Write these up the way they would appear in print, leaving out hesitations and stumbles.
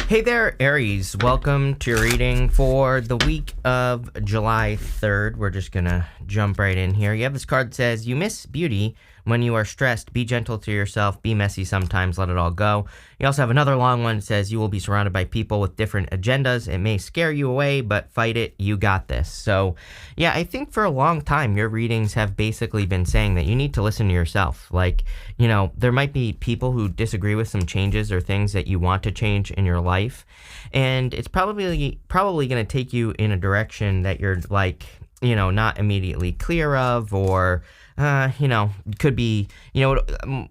Hey there, Aries. Welcome to your reading for the week of July 3rd. We're just going to jump right in here. You have this card that says, you miss beauty when you are stressed. Be gentle to yourself. Be messy sometimes. Let it all go. You also have another long one that says, you will be surrounded by people with different agendas. It may scare you away, but fight it. You got this. So, yeah, I think for a long time, your readings have basically been saying that you need to listen to yourself. Like, you know, there might be people who disagree with some changes or things that you want to change in your life. And it's probably going to take you in a direction that you're like, you know, not immediately clear of, or could be,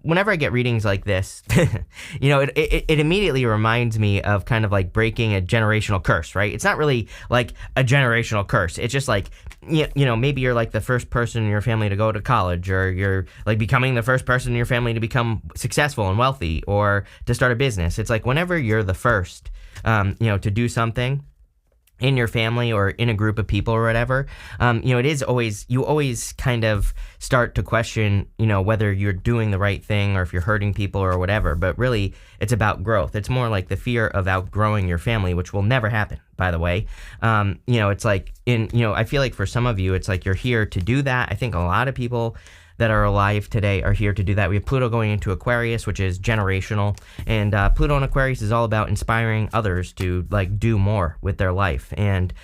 whenever I get readings like this, it immediately reminds me of kind of like breaking a generational curse, right? It's not really like a generational curse. It's just like, maybe you're like the first person in your family to go to college, or you're like becoming the first person in your family to become successful and wealthy, or to start a business. It's like whenever you're the first, to do something in your family or in a group of people or whatever, it is always, you always kind of start to question, whether you're doing the right thing or if you're hurting people or whatever. But really, it's about growth. It's more like the fear of outgrowing your family, which will never happen, by the way. It's like I feel like for some of you, it's like you're here to do that. I think a lot of people that are alive today are here to do that. We have Pluto going into Aquarius, which is generational, and Pluto in Aquarius is all about inspiring others to like do more with their life. And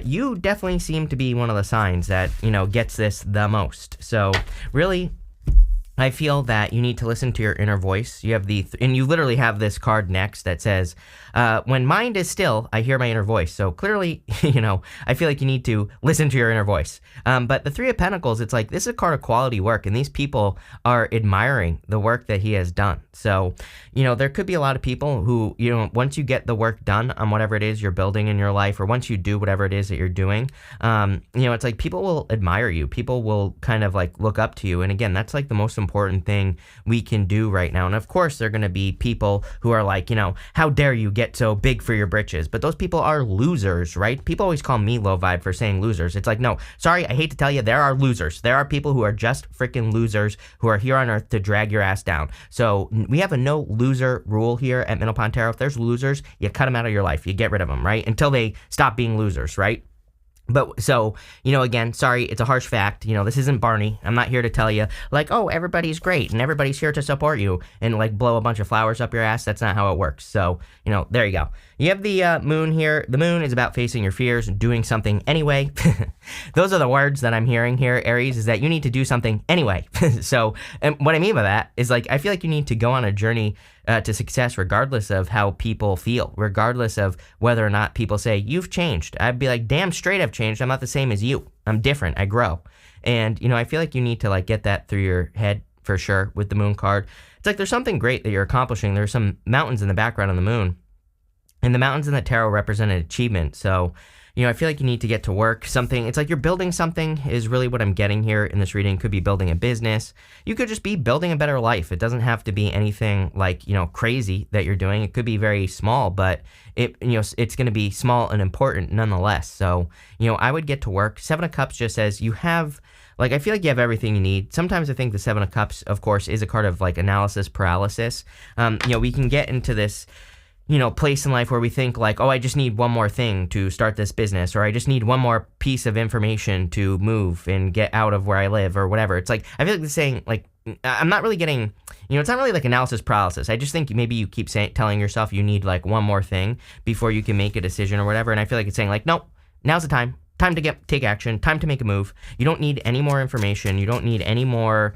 you definitely seem to be one of the signs that gets this the most. So really, I feel that you need to listen to your inner voice. You have and you literally have this card next that says, when mind is still, I hear my inner voice. So clearly, I feel like you need to listen to your inner voice. But the Three of Pentacles, it's like, this is a card of quality work, and these people are admiring the work that he has done. So, there could be a lot of people who, once you get the work done on whatever it is you're building in your life, or once you do whatever it is that you're doing, it's like people will admire you. People will kind of like look up to you. And again, that's like the most important thing we can do right now. And of course, there are going to be people who are like, how dare you get so big for your britches? But those people are losers, right? People always call me low vibe for saying losers. It's like, no, sorry, I hate to tell you, there are losers. There are people who are just freaking losers who are here on earth to drag your ass down. So we have a no loser rule here at Minnow Tarot. If there's losers, you cut them out of your life. You get rid of them, right? Until they stop being losers, right? But so, again, sorry, it's a harsh fact. This isn't Barney. I'm not here to tell you like, oh, everybody's great and everybody's here to support you and like blow a bunch of flowers up your ass. That's not how it works. So, there you go. You have the moon here. The moon is about facing your fears and doing something anyway. Those are the words that I'm hearing here, Aries, is that you need to do something anyway. So, and what I mean by that is like, I feel like you need to go on a journey to success regardless of how people feel, regardless of whether or not people say, you've changed. I'd be like, damn straight I've changed. I'm not the same as you. I'm different. I grow. And, I feel like you need to like get that through your head for sure with the moon card. It's like there's something great that you're accomplishing. There's some mountains in the background of the moon. And the mountains in the tarot represent an achievement. So, I feel like you need to get to work. Something, it's like you're building something is really what I'm getting here in this reading. Could be building a business. You could just be building a better life. It doesn't have to be anything like, crazy that you're doing. It could be very small, but it's going to be small and important nonetheless. So, I would get to work. Seven of Cups just says you have, like, I feel like you have everything you need. Sometimes I think the Seven of Cups, of course, is a card of like analysis paralysis. We can get into this place in life where we think like, oh, I just need one more thing to start this business, or I just need one more piece of information to move and get out of where I live or whatever. It's like, I feel like it's saying like, I'm not really getting, it's not really like analysis paralysis. I just think maybe you keep telling yourself you need like one more thing before you can make a decision or whatever. And I feel like it's saying like, nope, now's the time. Time to take action. Time to make a move. You don't need any more information. You don't need any more,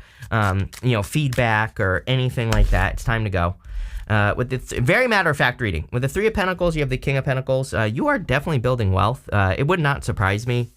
feedback or anything like that. It's time to go. With the very matter-of-fact reading. With the Three of Pentacles, you have the King of Pentacles. You are definitely building wealth. It would not surprise me,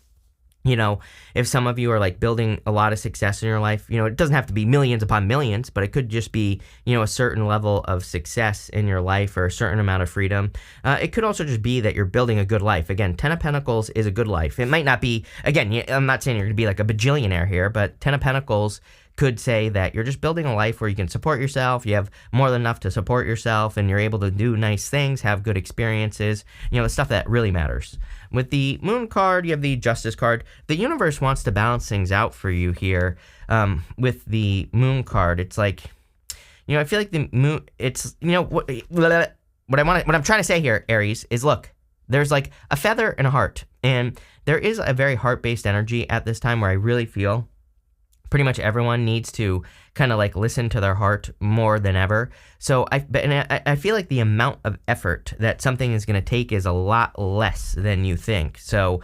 if some of you are like building a lot of success in your life. It doesn't have to be millions upon millions, but it could just be, a certain level of success in your life or a certain amount of freedom. It could also just be that you're building a good life. Again, Ten of Pentacles is a good life. It might not be, again, I'm not saying you're going to be like a bajillionaire here, but Ten of Pentacles could say that you're just building a life where you can support yourself, you have more than enough to support yourself, and you're able to do nice things, have good experiences, the stuff that really matters. With the Moon card, you have the Justice card. The universe wants to balance things out for you here. With the Moon card, it's like, I feel like the moon, it's, what I'm trying to say here, Aries, is look, there's like a feather and a heart, and there is a very heart-based energy at this time where I really feel pretty much everyone needs to kind of like listen to their heart more than ever. So I feel like the amount of effort that something is going to take is a lot less than you think. So,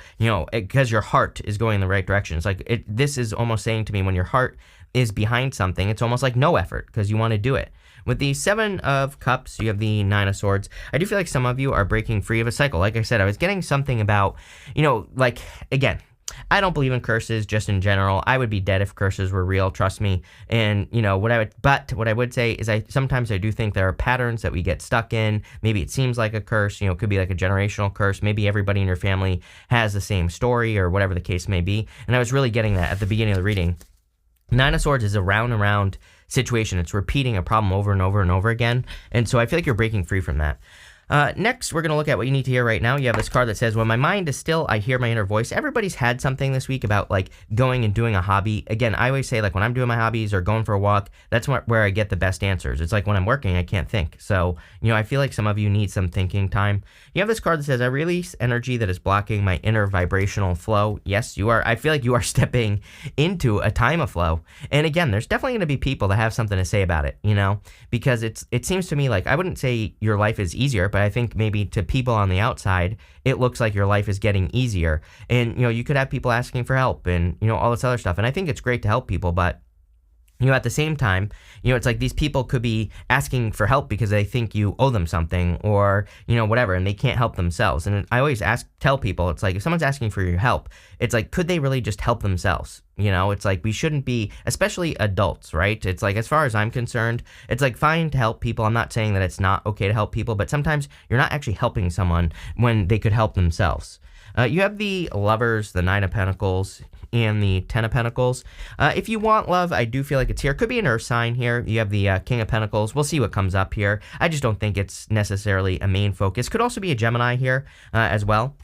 because your heart is going in the right direction. It's like this is almost saying to me, when your heart is behind something, it's almost like no effort because you want to do it. With the 7 of Cups, you have the 9 of Swords. I do feel like some of you are breaking free of a cycle. Like I said, I was getting something about, like, again, I don't believe in curses just in general. I would be dead if curses were real, trust me. And, what I would say is sometimes I do think there are patterns that we get stuck in. Maybe it seems like a curse, it could be like a generational curse. Maybe everybody in your family has the same story or whatever the case may be. And I was really getting that at the beginning of the reading. 9 of Swords is a round and round situation. It's repeating a problem over and over and over again. And so I feel like you're breaking free from that. Next, we're going to look at what you need to hear right now. You have this card that says, when my mind is still, I hear my inner voice. Everybody's had something this week about like going and doing a hobby. Again, I always say like when I'm doing my hobbies or going for a walk, that's where I get the best answers. It's like when I'm working, I can't think. So, I feel like some of you need some thinking time. You have this card that says, I release energy that is blocking my inner vibrational flow. Yes, you are. I feel like you are stepping into a time of flow. And again, there's definitely going to be people that have something to say about it, because it seems to me like, I wouldn't say your life is easier, but I think maybe to people on the outside, it looks like your life is getting easier. And, you could have people asking for help and, all this other stuff. And I think it's great to help people, but at the same time, it's like these people could be asking for help because they think you owe them something or, whatever, and they can't help themselves. And I always tell people, it's like, if someone's asking for your help, it's like, could they really just help themselves? It's like, we shouldn't be, especially adults, right? It's like, as far as I'm concerned, it's like fine to help people. I'm not saying that it's not okay to help people, but sometimes you're not actually helping someone when they could help themselves. You have the Lovers, the 9 of Pentacles, and the 10 of Pentacles. If you want love, I do feel like it's here. Could be an earth sign here. You have the King of Pentacles. We'll see what comes up here. I just don't think it's necessarily a main focus. Could also be a Gemini here as well,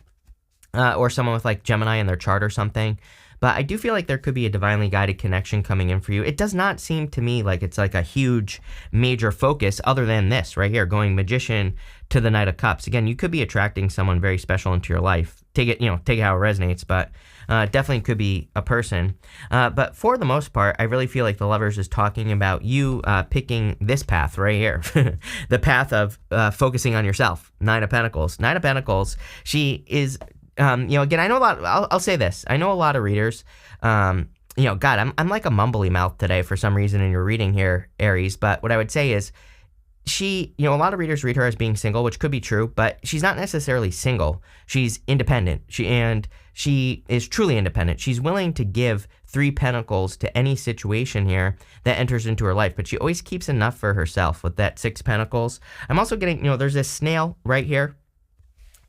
or someone with like Gemini in their chart or something. But I do feel like there could be a divinely guided connection coming in for you. It does not seem to me like it's like a huge major focus other than this right here, going Magician to the Knight of Cups. Again, you could be attracting someone very special into your life. Take it how it resonates, but definitely could be a person. But for the most part, I really feel like the Lovers is talking about you picking this path right here. The path of focusing on yourself. 9 of Pentacles. 9 of Pentacles, she is... again, I know a lot. I'll say this. I know a lot of readers. God, I'm like a mumbly mouth today for some reason in your reading here, Aries. But what I would say is, she, a lot of readers read her as being single, which could be true, but she's not necessarily single. She's independent. She is truly independent. She's willing to give 3 pentacles to any situation here that enters into her life, but she always keeps enough for herself with that 6 pentacles. I'm also getting, there's this snail right here,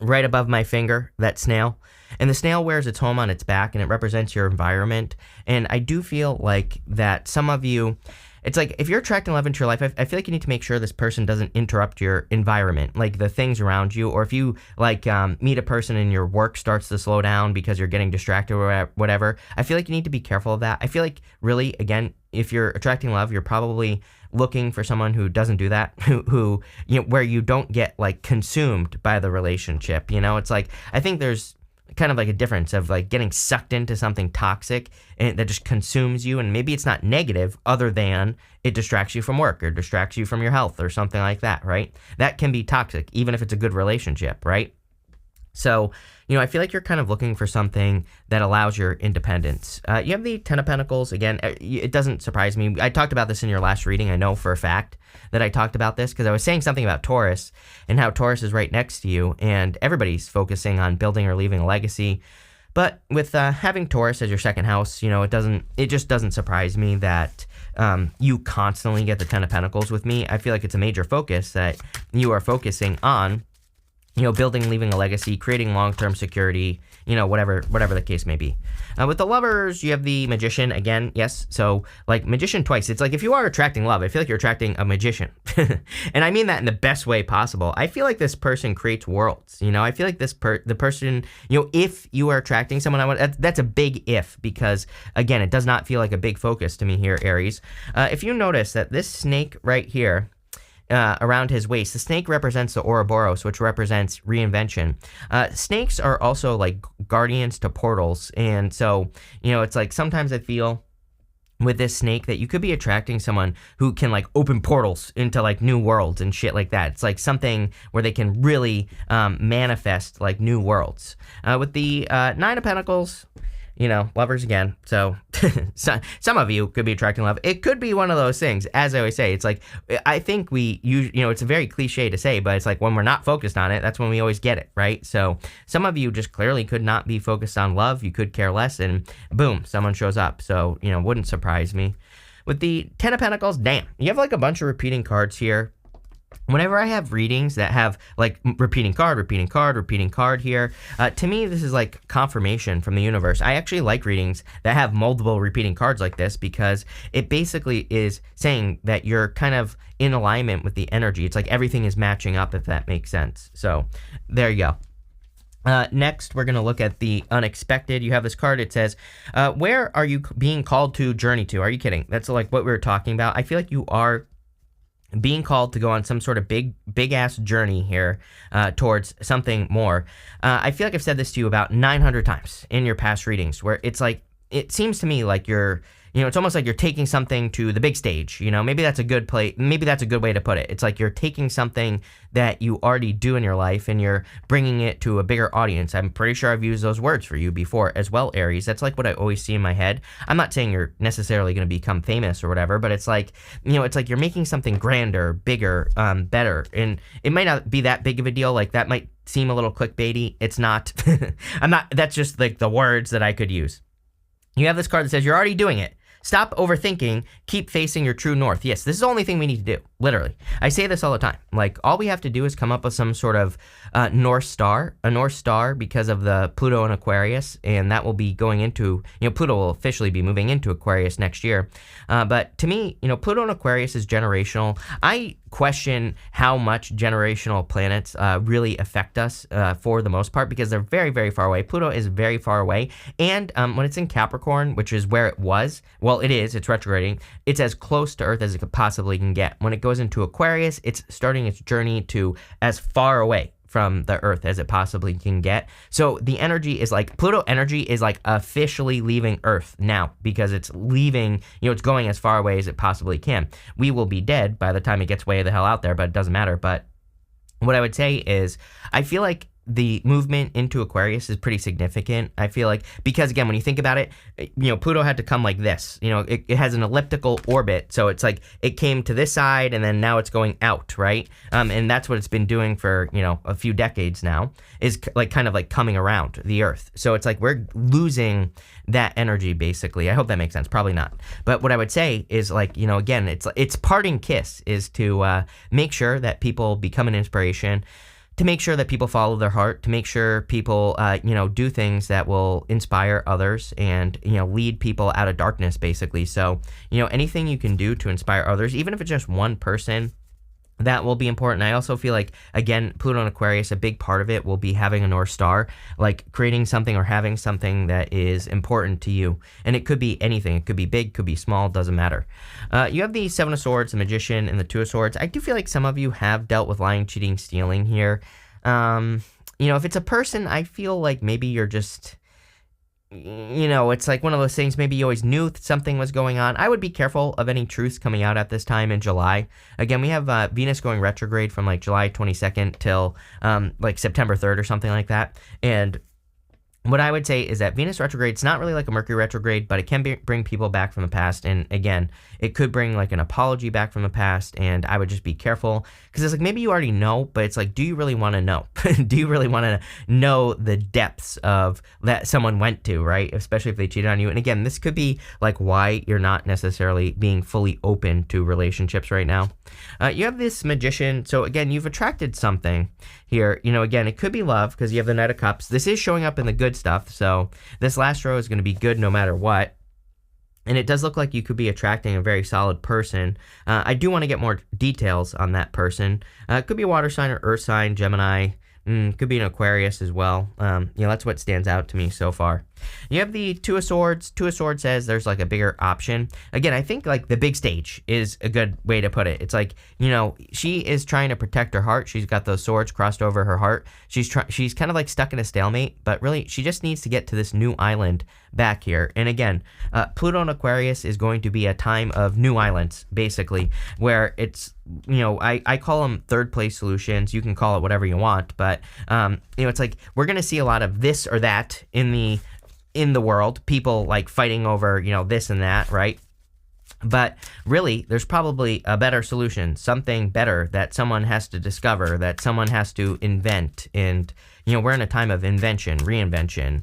right above my finger, that snail. And the snail wears its home on its back, and it represents your environment. And I do feel like that some of you, it's like if you're attracting love into your life, I feel like you need to make sure this person doesn't interrupt your environment, like the things around you. Or if you like meet a person and your work starts to slow down because you're getting distracted or whatever, I feel like you need to be careful of that. I feel like really, again, if you're attracting love, you're probably looking for someone who doesn't do that, who where you don't get like consumed by the relationship. It's like, I think there's kind of like a difference of like getting sucked into something toxic and that just consumes you, and maybe it's not negative other than it distracts you from work or distracts you from your health or something like that, right? That can be toxic even if it's a good relationship, right? So, I feel like you're kind of looking for something that allows your independence. You have the 10 of Pentacles. Again, it doesn't surprise me. I talked about this in your last reading. I know for a fact that I talked about this because I was saying something about Taurus and how Taurus is right next to you and everybody's focusing on building or leaving a legacy. But with having Taurus as your second house, it just doesn't surprise me that you constantly get the 10 of Pentacles with me. I feel like it's a major focus that you are focusing on, building, leaving a legacy, creating long-term security, whatever the case may be. With the Lovers, you have the Magician again. Yes. So like Magician twice. It's like, if you are attracting love, I feel like you're attracting a magician. And I mean that in the best way possible. I feel like this person creates worlds. I feel like the person, if you are attracting someone, that's a big if, because again, it does not feel like a big focus to me here, Aries. If you notice that this snake right here, around his waist. The snake represents the Ouroboros, which represents reinvention. Snakes are also like guardians to portals. And so, it's like sometimes I feel with this snake that you could be attracting someone who can like open portals into like new worlds and shit like that. It's like something where they can really manifest like new worlds. With the Nine of Pentacles, lovers again. So some of you could be attracting love. It could be one of those things. As I always say, it's like, I think it's a very cliche to say, but it's like when we're not focused on it, that's when we always get it, right? So some of you just clearly could not be focused on love. You could care less and boom, someone shows up. So, wouldn't surprise me. With the Ten of Pentacles, damn, you have like a bunch of repeating cards here. Whenever I have readings that have like repeating card here, to me, this is like confirmation from the universe. I actually like readings that have multiple repeating cards like this because it basically is saying that you're kind of in alignment with the energy. It's like everything is matching up, if that makes sense. So there you go. Next, we're going to look at the unexpected. You have this card. It says, where are you being called to journey to? Are you kidding? That's like what we were talking about. I feel like you are being called to go on some sort of big ass journey here towards something more. I feel like I've said this to you about 900 times in your past readings, where it's like, it seems to me like you're, it's almost like you're taking something to the big stage. Maybe that's a good maybe that's a good way to put it. It's like you're taking something that you already do in your life and you're bringing it to a bigger audience. I'm pretty sure I've used those words for you before as well, Aries. That's like what I always see in my head. I'm not saying you're necessarily going to become famous or whatever, but it's like, it's like you're making something grander, bigger, better. And it might not be that big of a deal. Like that might seem a little clickbaity. It's not. That's just like the words that I could use. You have this card that says you're already doing it. Stop overthinking. Keep facing your true north. Yes, this is the only thing we need to do. Literally. I say this all the time. Like, all we have to do is come up with some sort of North Star. A North Star because of the Pluto and Aquarius. And that will be going into, Pluto will officially be moving into Aquarius next year. But to me, Pluto and Aquarius is generational. I question how much generational planets really affect us for the most part because they're very, very far away. Pluto is very far away. And when it's in Capricorn, which is where it was, well, it's retrograding. It's as close to Earth as it could possibly can get. When it goes into Aquarius, it's starting its journey to as far away from the Earth as it possibly can get. So the energy is like, Pluto energy is like officially leaving Earth now because it's leaving, it's going as far away as it possibly can. We will be dead by the time it gets way the hell out there, but it doesn't matter. But what I would say is, I feel like the movement into Aquarius is pretty significant. I feel like, because again, when you think about it, Pluto had to come like this. It has an elliptical orbit, so it's like it came to this side and then now it's going out, right? And that's what it's been doing for a few decades now, is like kind of like coming around the Earth. So it's like we're losing that energy basically. I hope that makes sense. Probably not. But what I would say is like, again, it's parting kiss is to make sure that people become an inspiration, to make sure that people follow their heart, to make sure people, do things that will inspire others and, lead people out of darkness, basically. So, anything you can do to inspire others, even if it's just one person, that will be important. I also feel like, again, Pluto and Aquarius, a big part of it will be having a North Star, like creating something or having something that is important to you. And it could be anything. It could be big, could be small, doesn't matter. You have the Seven of Swords, the Magician, and the Two of Swords. I do feel like some of you have dealt with lying, cheating, stealing here. If it's a person, I feel like maybe you're just, it's like one of those things, maybe you always knew something was going on. I would be careful of any truths coming out at this time in July. Again, we have Venus going retrograde from like July 22nd till like September 3rd or something like that. And what I would say is that Venus retrograde, it's not really like a Mercury retrograde, but it can bring people back from the past. And again, it could bring like an apology back from the past. And I would just be careful because it's like maybe you already know, but it's like, do you really want to know? Do you really want to know the depths of that someone went to, right? Especially if they cheated on you. And again, this could be like why you're not necessarily being fully open to relationships right now. You have this Magician. So again, you've attracted something here. Again, it could be love because you have the Knight of Cups. This is showing up in the good stuff. So this last row is going to be good no matter what. And it does look like you could be attracting a very solid person. I do want to get more details on that person. It could be a water sign or earth sign, Gemini. Could be an Aquarius as well. That's what stands out to me so far. You have the Two of Swords. Two of Swords says there's like a bigger option. Again, I think like the big stage is a good way to put it. It's like, she is trying to protect her heart. She's got those swords crossed over her heart. She's kind of like stuck in a stalemate, but really she just needs to get to this new island back here. And again, Pluto in Aquarius is going to be a time of new islands, basically, where it's, I call them third place solutions. You can call it whatever you want, but, it's like we're going to see a lot of this or that in the world, people like fighting over, this and that, right? But really, there's probably a better solution, something better that someone has to discover, that someone has to invent. And, we're in a time of invention, reinvention,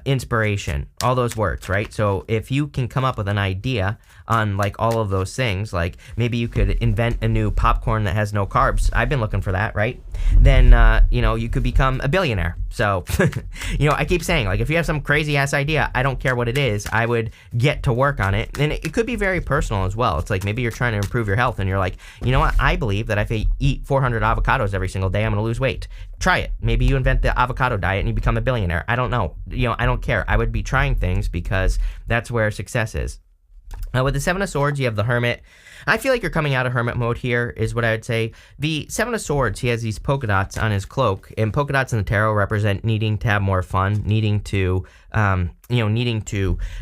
inspiration, all those words, right? So if you can come up with an idea on like all of those things, like maybe you could invent a new popcorn that has no carbs. I've been looking for that, right? Then, you could become a billionaire. So, I keep saying, like, if you have some crazy ass idea, I don't care what it is, I would get to work on it. And it could be very personal as well. It's like maybe you're trying to improve your health and you're like, you know what? I believe that if I eat 400 avocados every single day, I'm going to lose weight. Try it. Maybe you invent the avocado diet and you become a billionaire. I don't know. I don't care. I would be trying things because that's where success is. With the Seven of Swords, you have the Hermit. I feel like you're coming out of hermit mode here, is what I would say. The Seven of Swords, he has these polka dots on his cloak, and polka dots in the tarot represent needing to have more fun, needing to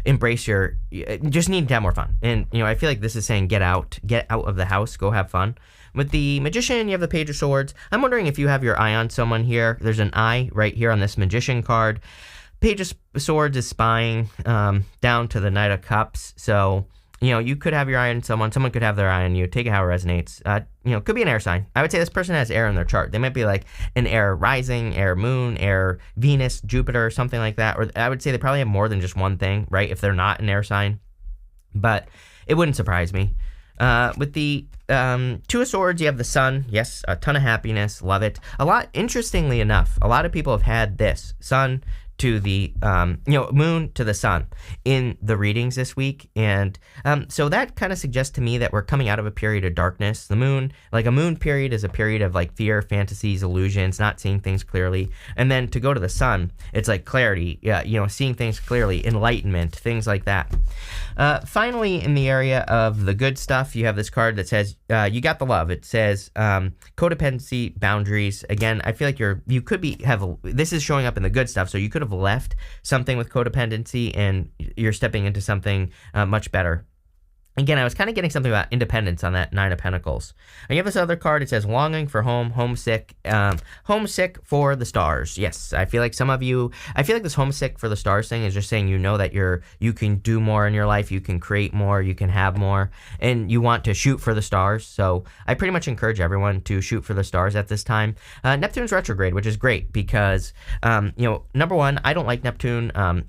embrace just needing to have more fun. And, I feel like this is saying get out of the house, go have fun. With the Magician, you have the Page of Swords. I'm wondering if you have your eye on someone here. There's an eye right here on this Magician card. Page of Swords is spying down to the Knight of Cups. So, you could have your eye on someone. Someone could have their eye on you. Take it how it resonates. Could be an air sign. I would say this person has air in their chart. They might be like an air rising, air moon, air Venus, Jupiter, something like that. Or I would say they probably have more than just one thing, right? If they're not an air sign. But it wouldn't surprise me. With the Two of Swords, you have the Sun. Yes, a ton of happiness. Love it. Interestingly enough, a lot of people have had this. Sun to the moon to the sun in the readings this week, and so that kind of suggests to me that we're coming out of a period of darkness. The moon, like a moon period, is a period of like fear, fantasies, illusions, not seeing things clearly. And then to go to the sun, it's like clarity, seeing things clearly, enlightenment, things like that. Finally, in the area of the good stuff, you have this card that says you got the love. It says codependency, boundaries. Again, I feel like you could this is showing up in the good stuff, so you could have left something with codependency and you're stepping into something much better. Again, I was kind of getting something about independence on that Nine of Pentacles. And you have this other card. It says longing for home, homesick for the stars. Yes, I feel like this homesick for the stars thing is just saying that you can do more in your life, you can create more, you can have more, and you want to shoot for the stars. So I pretty much encourage everyone to shoot for the stars at this time. Neptune's retrograde, which is great because, number one, I don't like Neptune. I'm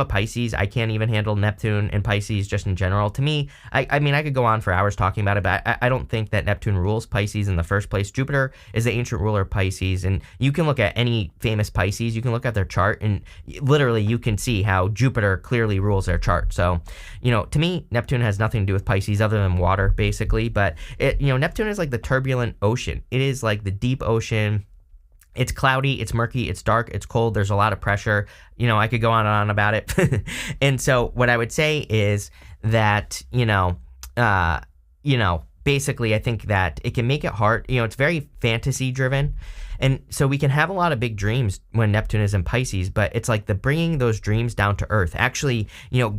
a Pisces. I can't even handle Neptune and Pisces just in general. To me, I mean, I could go on for hours talking about it, but I don't think that Neptune rules Pisces in the first place. Jupiter is the ancient ruler of Pisces, and you can look at any famous Pisces, you can look at their chart, and literally you can see how Jupiter clearly rules their chart. So, to me, Neptune has nothing to do with Pisces other than water, basically, but Neptune is like the turbulent ocean. It is like the deep ocean. It's cloudy, it's murky, it's dark, it's cold, there's a lot of pressure. I could go on and on about it. And so what I would say is that, basically I think that it can make it hard. It's very fantasy driven. And so we can have a lot of big dreams when Neptune is in Pisces, but it's like the bringing those dreams down to earth, actually,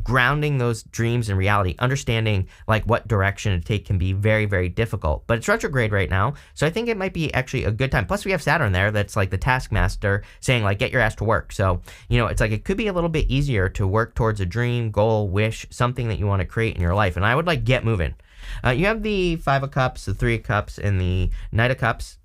grounding those dreams in reality, understanding like what direction to take can be very, very difficult. But it's retrograde right now, so I think it might be actually a good time. Plus we have Saturn there that's like the taskmaster saying like, get your ass to work. So, it's like it could be a little bit easier to work towards a dream, goal, wish, something that you want to create in your life. And I would like get moving. You have the Five of Cups, the Three of Cups, and the Knight of Cups.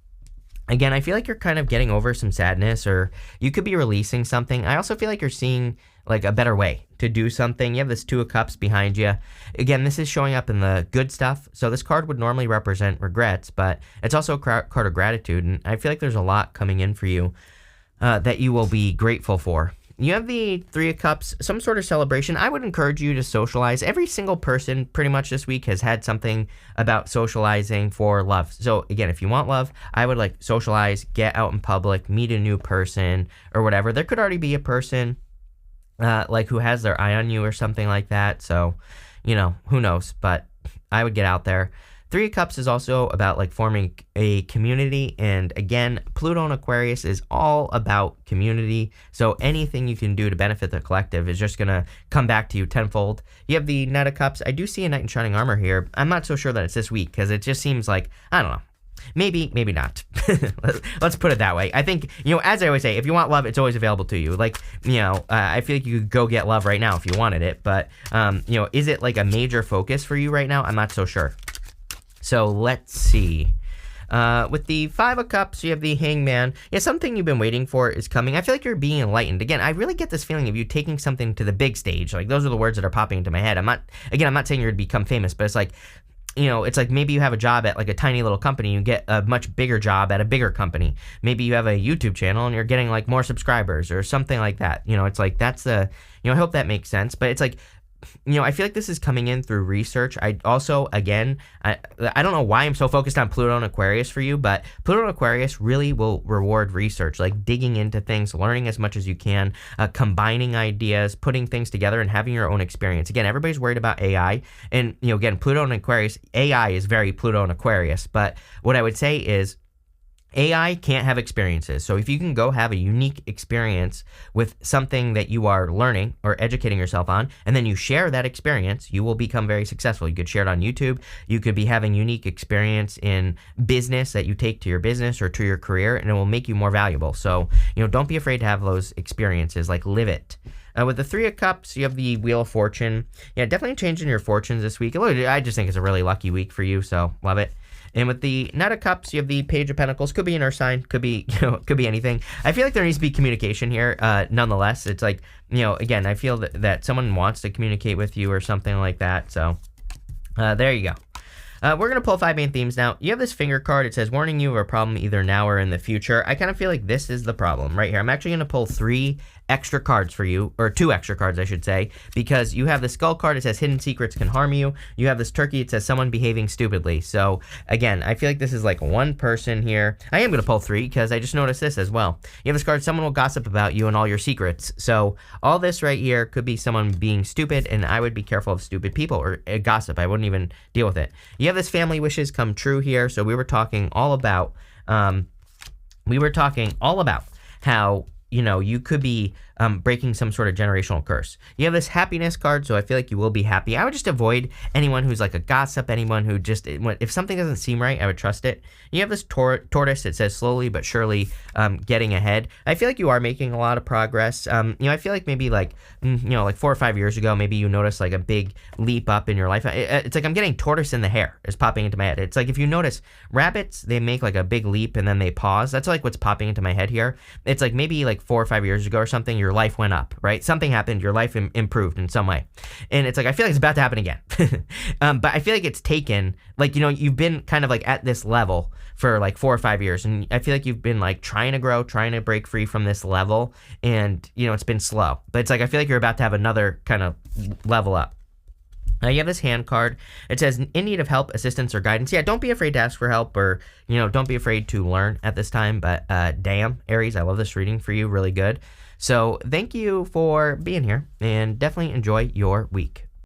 Again, I feel like you're kind of getting over some sadness, or you could be releasing something. I also feel like you're seeing like a better way to do something. You have this Two of Cups behind you. Again, this is showing up in the good stuff. So this card would normally represent regrets, but it's also a card of gratitude. And I feel like there's a lot coming in for you that you will be grateful for. You have the Three of Cups, some sort of celebration. I would encourage you to socialize. Every single person pretty much this week has had something about socializing for love. So again, if you want love, I would like socialize, get out in public, meet a new person or whatever. There could already be a person like who has their eye on you or something like that. So, who knows? But I would get out there. Three of Cups is also about like forming a community. And again, Pluto and Aquarius is all about community. So anything you can do to benefit the collective is just going to come back to you tenfold. You have the Knight of Cups. I do see a Knight in Shining Armor here. I'm not so sure that it's this week because it just seems like, I don't know. Maybe not. Let's put it that way. I think, as I always say, if you want love, it's always available to you. Like, I feel like you could go get love right now if you wanted it. But, is it like a major focus for you right now? I'm not so sure. So let's see. With the Five of Cups, you have the Hangman. Yeah, something you've been waiting for is coming. I feel like you're being enlightened. Again, I really get this feeling of you taking something to the big stage. Like, those are the words that are popping into my head. I'm not saying you're to become famous, but it's like, it's like maybe you have a job at like a tiny little company, you get a much bigger job at a bigger company. Maybe you have a YouTube channel and you're getting like more subscribers or something like that. It's like that's the, I hope that makes sense. But it's like, I feel like this is coming in through research. I also, again, I don't know why I'm so focused on Pluto and Aquarius for you, but Pluto and Aquarius really will reward research, like digging into things, learning as much as you can, combining ideas, putting things together, and having your own experience. Again, everybody's worried about AI, and, again, Pluto and Aquarius, AI is very Pluto and Aquarius, but what I would say is, AI can't have experiences. So if you can go have a unique experience with something that you are learning or educating yourself on, and then you share that experience, you will become very successful. You could share it on YouTube. You could be having unique experience in business that you take to your business or to your career, and it will make you more valuable. So, don't be afraid to have those experiences, like live it. With the Three of Cups, you have the Wheel of Fortune. Yeah, definitely changing your fortunes this week. I just think it's a really lucky week for you, so love it. And with the Knight of Cups, you have the Page of Pentacles. Could be an earth sign. Could be, could be anything. I feel like there needs to be communication here. Nonetheless, it's like, again, I feel that someone wants to communicate with you or something like that. So, there you go. We're going to pull 5 main themes now. You have this finger card. It says, warning you of a problem either now or in the future. I kind of feel like this is the problem right here. I'm actually going to pull 3 extra cards for you, or 2 extra cards, I should say, because you have the skull card. It says hidden secrets can harm you. You have this turkey. It says someone behaving stupidly. So again, I feel like this is like one person here. I am going to pull 3 because I just noticed this as well. You have this card, someone will gossip about you and all your secrets. So all this right here could be someone being stupid, and I would be careful of stupid people or gossip. I wouldn't even deal with it. You have this family wishes come true here. So we were talking all about how you could be breaking some sort of generational curse. You have this happiness card, so I feel like you will be happy. I would just avoid anyone who's like a gossip, anyone who just, if something doesn't seem right, I would trust it. You have this tortoise that says slowly but surely getting ahead. I feel like you are making a lot of progress. I feel like maybe like 4 or 5 years ago, maybe you noticed like a big leap up in your life. It's like I'm getting tortoise in the hair is popping into my head. It's like if you notice rabbits, they make like a big leap and then they pause. That's like what's popping into my head here. It's like maybe like 4 or 5 years ago or something, your life went up, right? Something happened, your life improved in some way. And it's like, I feel like it's about to happen again. But I feel like it's taken, like, you've been kind of like at this level for like 4 or 5 years. And I feel like you've been like trying to grow, trying to break free from this level. And, it's been slow. But it's like, I feel like you're about to have another kind of level up. You have this hand card. It says, in need of help, assistance, or guidance. Yeah, don't be afraid to ask for help, or, don't be afraid to learn at this time. But damn, Aries, I love this reading for you. Really good. So thank you for being here, and definitely enjoy your week.